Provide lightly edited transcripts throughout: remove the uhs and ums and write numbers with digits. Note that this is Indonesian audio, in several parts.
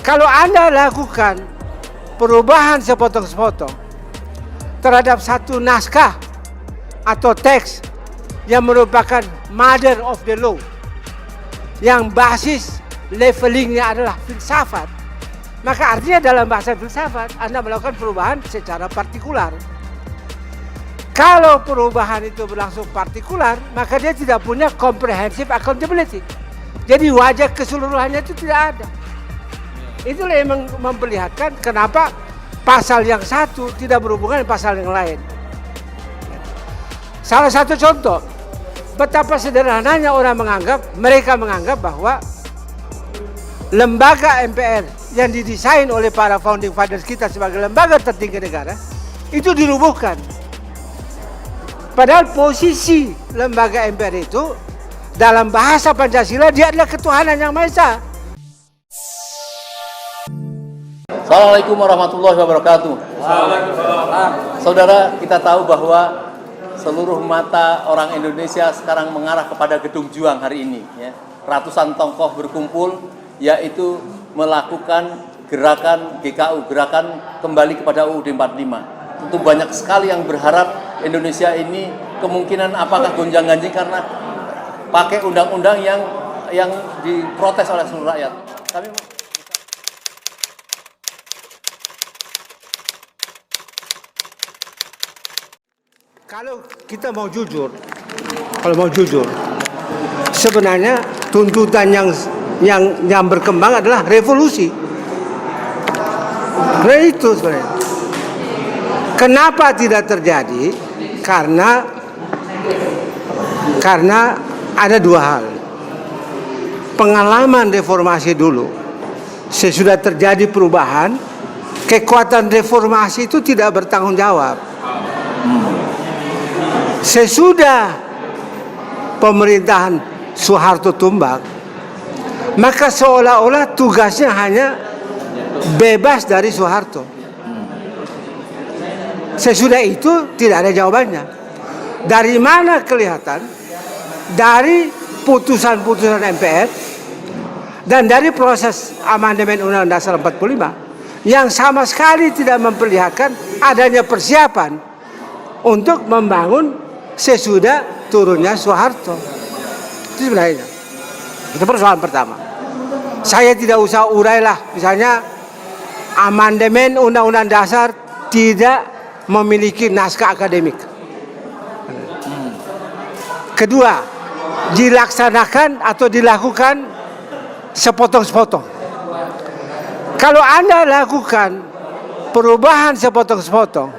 Kalau Anda lakukan perubahan sepotong-sepotong terhadap satu naskah atau teks yang merupakan mother of the law, yang basis levelingnya adalah filsafat, maka artinya dalam bahasa filsafat Anda melakukan perubahan secara partikular. Kalau perubahan itu berlangsung partikular, maka dia tidak punya comprehensive accountability. Jadi wajah keseluruhannya itu tidak ada. Itulah yang memperlihatkan kenapa pasal yang satu tidak berhubungan dengan pasal yang lain. Salah satu contoh, betapa sederhananya mereka menganggap bahwa lembaga MPR yang didesain oleh para founding fathers kita sebagai lembaga tertinggi negara itu dirubuhkan. Padahal posisi lembaga MPR itu dalam bahasa Pancasila dia adalah ketuhanan yang Maha Esa. Assalamualaikum warahmatullahi wabarakatuh. Saudara, kita tahu bahwa seluruh mata orang Indonesia sekarang mengarah kepada Gedung Juang hari ini. Ya. Ratusan tokoh berkumpul, yaitu melakukan gerakan GKU, gerakan kembali kepada UUD 45. Tentu banyak sekali yang berharap Indonesia ini kemungkinan apakah gonjang-ganjing karena pakai undang-undang yang diprotes oleh seluruh rakyat. Kami Kalau kita mau jujur, sebenarnya tuntutan yang berkembang adalah revolusi. Nah itu sebenarnya. Kenapa tidak terjadi? Karena ada dua hal. Pengalaman reformasi dulu, sesudah terjadi perubahan, kekuatan reformasi itu tidak bertanggung jawab. Sesudah pemerintahan Soeharto tumbang, maka seolah-olah tugasnya hanya bebas dari Soeharto. Sesudah itu tidak ada jawabannya. Dari mana kelihatan? Dari putusan-putusan MPR dan dari proses amandemen Undang-Undang Dasar 45 yang sama sekali tidak memperlihatkan adanya persiapan untuk membangun sesudah turunnya Soeharto. Itu sebenarnya. Itu persoalan pertama. Saya tidak usah urailah, misalnya amandemen Undang-Undang Dasar tidak memiliki naskah akademik. Kedua, dilaksanakan atau dilakukan sepotong-sepotong. Kalau Anda lakukan perubahan sepotong-sepotong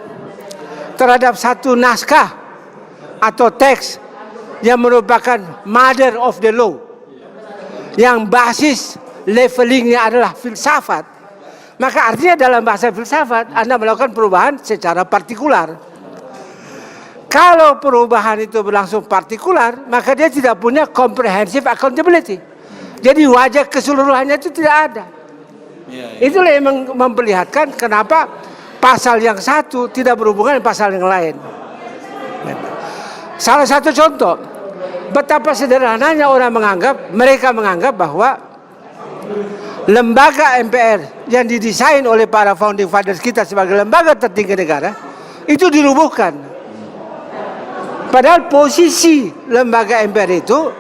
terhadap satu naskah atau teks yang merupakan mother of the law, yang basis levelingnya adalah filsafat, maka artinya dalam bahasa filsafat Anda melakukan perubahan secara partikular. Kalau perubahan itu berlangsung partikular, maka dia tidak punya comprehensive accountability. Jadi wajah keseluruhannya itu tidak ada. Itulah yang memperlihatkan kenapa pasal yang satu tidak berhubungan dengan pasal yang lain. Salah satu contoh, betapa sederhananya mereka menganggap bahwa lembaga MPR yang didesain oleh para founding fathers kita sebagai lembaga tertinggi negara itu dirubuhkan. Padahal posisi lembaga MPR itu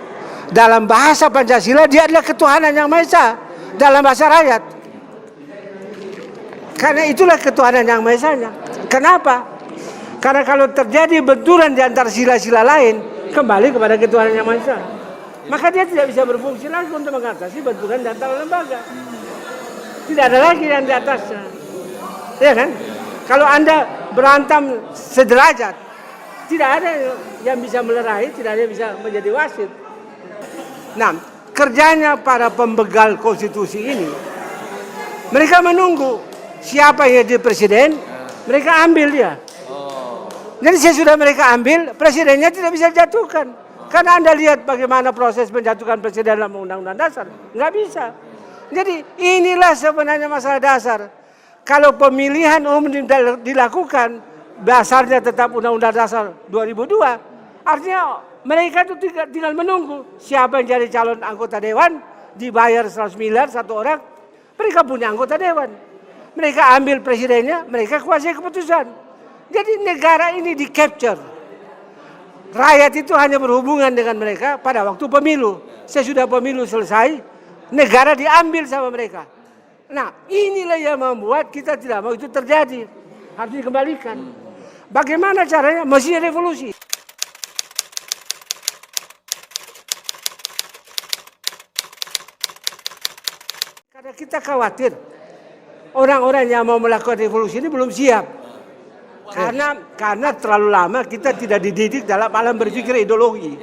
dalam bahasa Pancasila dia adalah ketuhanan yang Maha Esa dalam bahasa rakyat. Karena itulah ketuhanan yang Maha Esanya. Kenapa? Karena kalau terjadi benturan di antara sila-sila lain, kembali kepada ketuhanan yang Maha Esa. Maka dia tidak bisa berfungsi lagi untuk mengatasi benturan di antara lembaga. Tidak ada lagi yang di atasnya. Ya kan? Kalau Anda berantem sederajat, tidak ada yang bisa melerai, tidak ada yang bisa menjadi wasit. Nah, kerjanya para pembegal konstitusi ini, mereka menunggu siapa yang jadi presiden, mereka ambil dia. Jadi sesudah mereka ambil, presidennya tidak bisa jatuhkan. Karena Anda lihat bagaimana proses menjatuhkan presiden dalam Undang-Undang Dasar. Nggak bisa. Jadi inilah sebenarnya masalah dasar. Kalau pemilihan umum dilakukan, dasarnya tetap Undang-Undang Dasar 2002, artinya mereka itu tinggal menunggu siapa yang jadi calon anggota dewan, dibayar 100 miliar satu orang, Mereka punya anggota dewan. Mereka ambil presidennya, mereka kuasai keputusan. Jadi negara ini di-capture. Rakyat itu hanya berhubungan dengan mereka pada waktu pemilu. Sesudah pemilu selesai, negara diambil sama mereka. Nah, inilah yang membuat kita tidak mau itu terjadi. Harus dikembalikan. Bagaimana caranya? Mesti revolusi. Karena kita khawatir orang-orang yang mau melakukan revolusi ini belum siap. Karena terlalu lama kita tidak dididik dalam alam berpikir ideologi.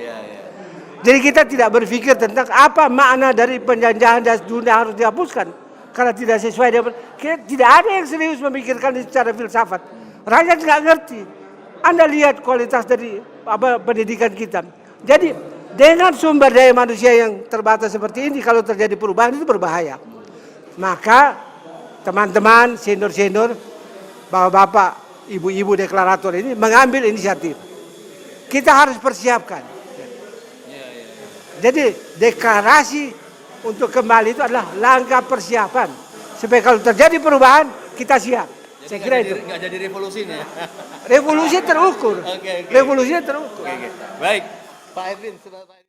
Jadi kita tidak berpikir tentang apa makna dari penjajahan dan dunia harus dihapuskan. Karena tidak sesuai dengan, tidak ada yang serius memikirkan secara filsafat. Rakyat tidak ngerti. Anda lihat kualitas dari pendidikan kita. Jadi dengan sumber daya manusia yang terbatas seperti ini, kalau terjadi perubahan itu berbahaya. Maka teman-teman, senior-senior, bapak-bapak, ibu-ibu deklarator ini mengambil inisiatif. Kita harus persiapkan. Jadi deklarasi untuk kembali itu adalah langkah persiapan supaya kalau terjadi perubahan kita siap. Jadi saya kira itu. Nggak jadi revolusi nih ya? Revolusi terukur. Oke. Revolusinya terukur. Baik, Pak Edwin.